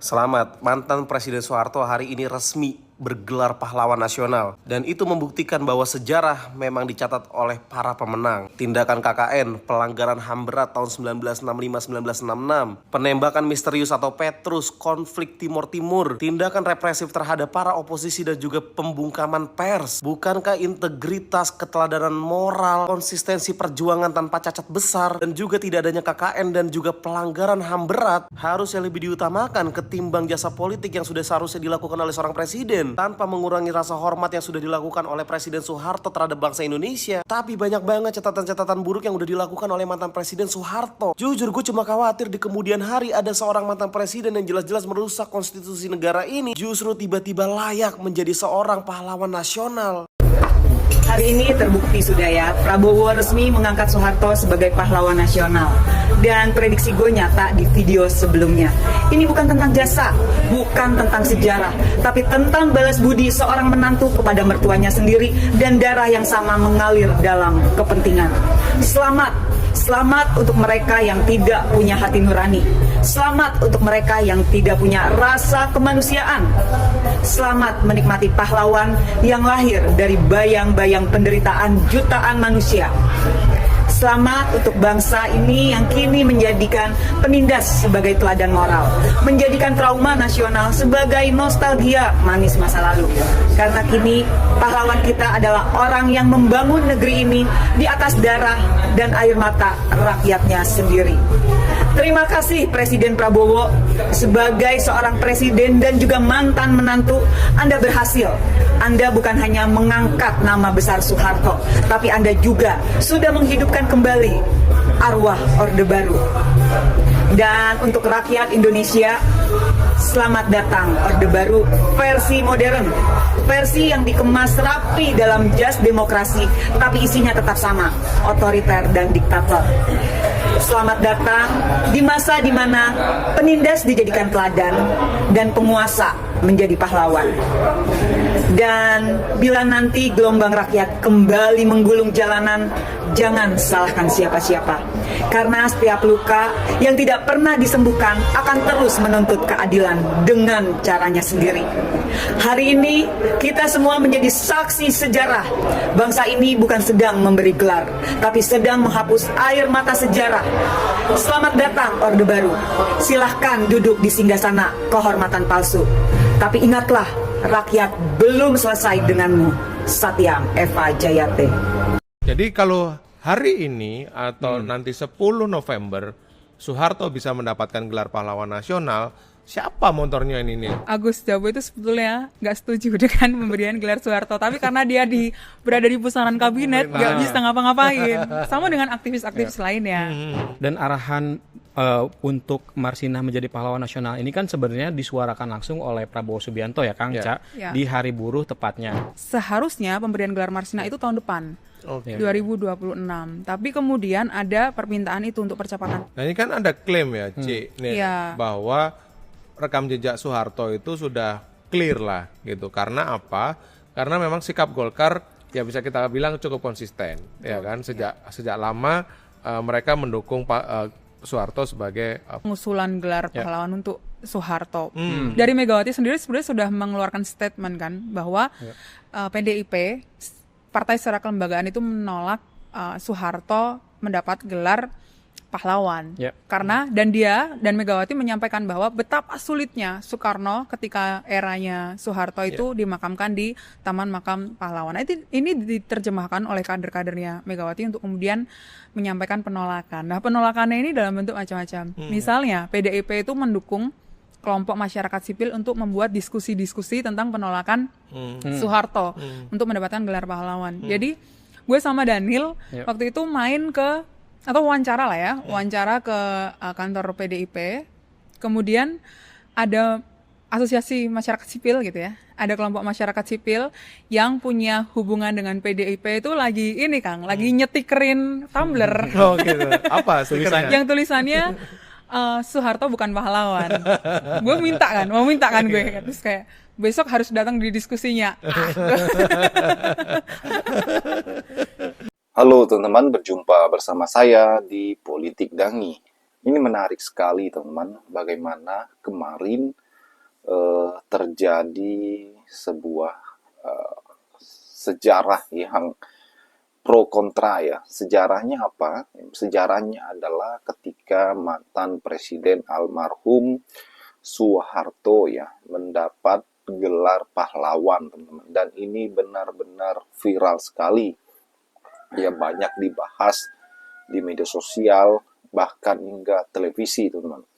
Selamat, mantan Presiden Soeharto hari ini resmi bergelar pahlawan nasional. Dan itu membuktikan bahwa sejarah memang dicatat oleh para pemenang. Tindakan KKN, pelanggaran HAM berat tahun 1965-1966, penembakan misterius atau Petrus, konflik Timur Timur, tindakan represif terhadap para oposisi dan juga pembungkaman pers. Bukankah integritas, keteladanan moral, konsistensi perjuangan tanpa cacat besar, dan juga tidak adanya KKN dan juga pelanggaran HAM berat harusnya lebih diutamakan ketimbang jasa politik yang sudah seharusnya dilakukan oleh seorang presiden tanpa mengurangi rasa hormat yang sudah dilakukan oleh Presiden Soeharto terhadap bangsa Indonesia. Tapi banyak banget catatan-catatan buruk yang udah dilakukan oleh mantan Presiden Soeharto. Jujur gue cuma khawatir di kemudian hari ada seorang mantan presiden yang jelas-jelas merusak konstitusi negara ini justru tiba-tiba layak menjadi seorang pahlawan nasional. Hari ini terbukti sudah ya, Prabowo resmi mengangkat Soeharto sebagai pahlawan nasional. Dan prediksi gue nyata di video sebelumnya. Ini bukan tentang jasa, bukan tentang sejarah, tapi tentang balas budi seorang menantu kepada mertuanya sendiri dan darah yang sama mengalir dalam kepentingan. Selamat untuk mereka yang tidak punya hati nurani. Selamat untuk mereka yang tidak punya rasa kemanusiaan. Selamat menikmati pahlawan yang lahir dari bayang-bayang penderitaan jutaan manusia. Selamat untuk bangsa ini yang kini menjadikan penindas sebagai teladan moral, menjadikan trauma nasional sebagai nostalgia manis masa lalu. Karena kini pahlawan kita adalah orang yang membangun negeri ini di atas darah dan air mata rakyatnya sendiri. Terima kasih Presiden Prabowo, sebagai seorang presiden dan juga mantan menantu, Anda berhasil. Anda bukan hanya mengangkat nama besar Soeharto, tapi Anda juga sudah menghidupkan kembali arwah Orde Baru. Dan untuk rakyat Indonesia, selamat datang Orde Baru versi modern, versi yang dikemas rapi dalam jas demokrasi, tapi isinya tetap sama, otoriter dan diktator. Selamat datang di masa di mana penindas dijadikan teladan dan penguasa menjadi pahlawan. Dan bila nanti gelombang rakyat kembali menggulung jalanan, jangan salahkan siapa-siapa. Karena setiap luka yang tidak pernah disembuhkan akan terus menuntut keadilan dengan caranya sendiri. Hari ini kita semua menjadi saksi sejarah. Bangsa ini bukan sedang memberi gelar, tapi sedang menghapus air mata sejarah. Selamat datang Orde Baru. Silahkan duduk di singgasana kehormatan palsu. Tapi ingatlah, rakyat belum selesai denganmu. Satyam Eva Jayate. Jadi kalau hari ini atau nanti 10 November Soeharto bisa mendapatkan gelar pahlawan nasional, siapa motornya ini nih? Agus Jabo itu sebetulnya nggak setuju dengan pemberian gelar Soeharto, tapi karena dia berada di pusaran kabinet, nggak bisa ngapa-ngapain. Sama dengan aktivis-aktivis lainnya. Dan arahan untuk Marsinah menjadi pahlawan nasional ini kan sebenarnya disuarakan langsung oleh Prabowo Subianto ya Kang Ca, di Hari Buruh tepatnya. Seharusnya pemberian gelar Marsinah itu tahun depan. 2026. Tapi kemudian ada permintaan itu untuk percepatan. Nah ini kan ada klaim ya, nih, bahwa rekam jejak Soeharto itu sudah clear lah gitu. Karena apa? Karena memang sikap Golkar ya bisa kita bilang cukup konsisten, ya kan? Sejak lama mereka mendukung Soeharto sebagai pengusulan gelar pahlawan untuk Soeharto. Dari Megawati sendiri sebenarnya sudah mengeluarkan statement kan bahwa PDIP partai secara kelembagaan itu menolak Soeharto mendapat gelar pahlawan. Karena dia dan Megawati menyampaikan bahwa betapa sulitnya Soekarno ketika eranya Soeharto itu dimakamkan di Taman Makam Pahlawan. Ini diterjemahkan oleh kader-kadernya Megawati untuk kemudian menyampaikan penolakan. Nah, penolakannya ini dalam bentuk macam-macam. Misalnya PDIP itu mendukung kelompok masyarakat sipil untuk membuat diskusi-diskusi tentang penolakan Soeharto untuk mendapatkan gelar pahlawan. Jadi gue sama Daniel waktu itu main ke atau wawancara lah ya, wawancara ke kantor PDIP. Kemudian ada asosiasi masyarakat sipil gitu ya. Ada kelompok masyarakat sipil yang punya hubungan dengan PDIP itu lagi ini Kang, lagi nyetikerin tumbler. Oh gitu. Apa tulisannya? Yang tulisannya Soeharto bukan pahlawan. Gue mau minta kan gue. Terus kayak besok harus datang di diskusinya. Halo teman-teman, berjumpa bersama saya di Politik Dangi. Ini menarik sekali teman-teman, bagaimana kemarin terjadi sebuah sejarah yang pro kontra ya. Sejarahnya apa? Sejarahnya adalah ketika mantan Presiden almarhum Soeharto ya mendapat gelar pahlawan, teman-teman. Dan ini benar-benar viral sekali. Ya, banyak dibahas di media sosial, bahkan hingga televisi, teman-teman.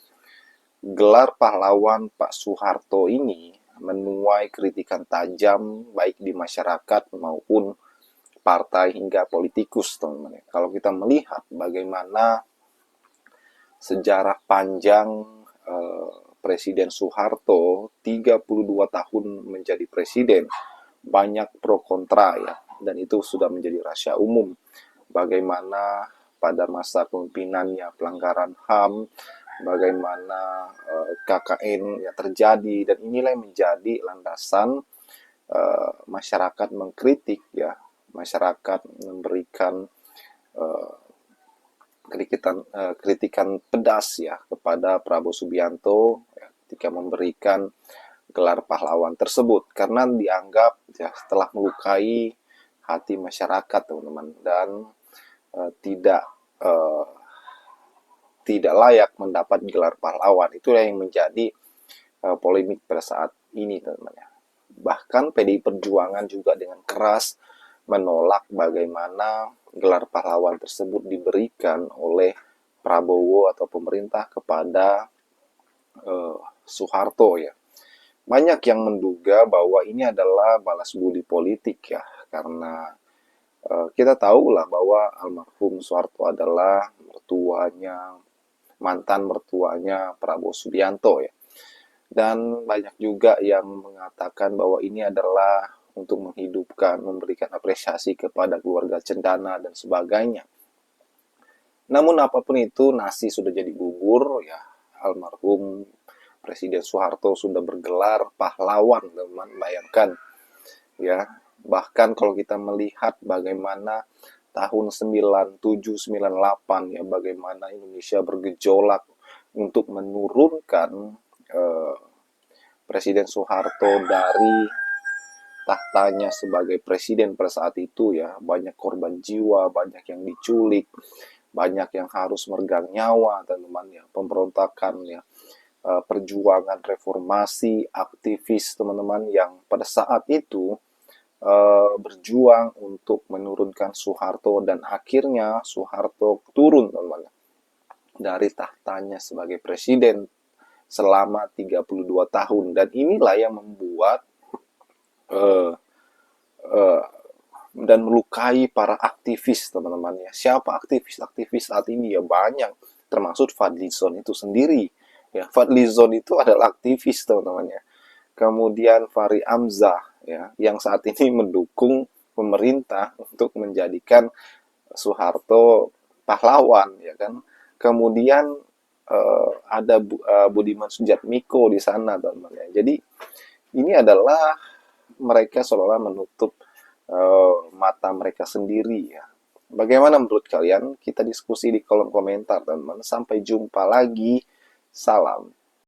Gelar pahlawan Pak Soeharto ini menuai kritikan tajam baik di masyarakat maupun partai hingga politikus, teman-teman. Kalau kita melihat bagaimana sejarah panjang Presiden Soeharto 32 tahun menjadi presiden, banyak pro kontra ya, dan itu sudah menjadi rahasia umum. Bagaimana pada masa kepemimpinannya pelanggaran HAM, bagaimana KKN ya terjadi, dan inilah yang menjadi landasan masyarakat mengkritik ya, masyarakat memberikan kritikan pedas ya kepada Prabowo Subianto ya, ketika memberikan gelar pahlawan tersebut, karena dianggap ya telah melukai hati masyarakat, teman-teman, dan tidak layak mendapat gelar pahlawan. Itulah yang menjadi polemik pada saat ini, teman-teman. Bahkan PDI Perjuangan juga dengan keras menolak bagaimana gelar pahlawan tersebut diberikan oleh Prabowo atau pemerintah kepada Soeharto ya. Banyak yang menduga bahwa ini adalah balas budi politik ya, karena kita tahu lah bahwa almarhum Soeharto adalah mantan mertuanya Prabowo Subianto ya. Dan banyak juga yang mengatakan bahwa ini adalah untuk menghidupkan, memberikan apresiasi kepada keluarga cendana dan sebagainya. Namun apapun itu, nasi sudah jadi bubur ya. Almarhum Presiden Soeharto sudah bergelar pahlawan, teman, bayangkan ya. Bahkan kalau kita melihat bagaimana tahun 97-98 ya, bagaimana Indonesia bergejolak untuk menurunkan Presiden Soeharto dari tahtanya sebagai presiden pada saat itu ya. Banyak korban jiwa, banyak yang diculik, banyak yang harus meregang nyawa, teman-teman ya. Pemberontakan ya, perjuangan reformasi, aktivis, teman-teman, yang pada saat itu berjuang untuk menurunkan Soeharto, dan akhirnya Soeharto turun, teman-teman, dari tahtanya sebagai presiden selama 32 tahun. Dan inilah yang membuat dan melukai para aktivis, teman-teman ya. Siapa aktivis saat ini ya? Banyak, termasuk Fadlizon itu sendiri ya. Fadlizon itu adalah aktivis, teman-teman ya. Kemudian Fahri Hamzah ya, yang saat ini mendukung pemerintah untuk menjadikan Soeharto pahlawan ya kan. Kemudian ada Budiman Sujatmiko di sana, teman-teman ya. Jadi ini adalah mereka seolah-olah menutup mata mereka sendiri ya. Bagaimana menurut kalian? Kita diskusi di kolom komentar, teman-teman. Sampai jumpa lagi. Salam.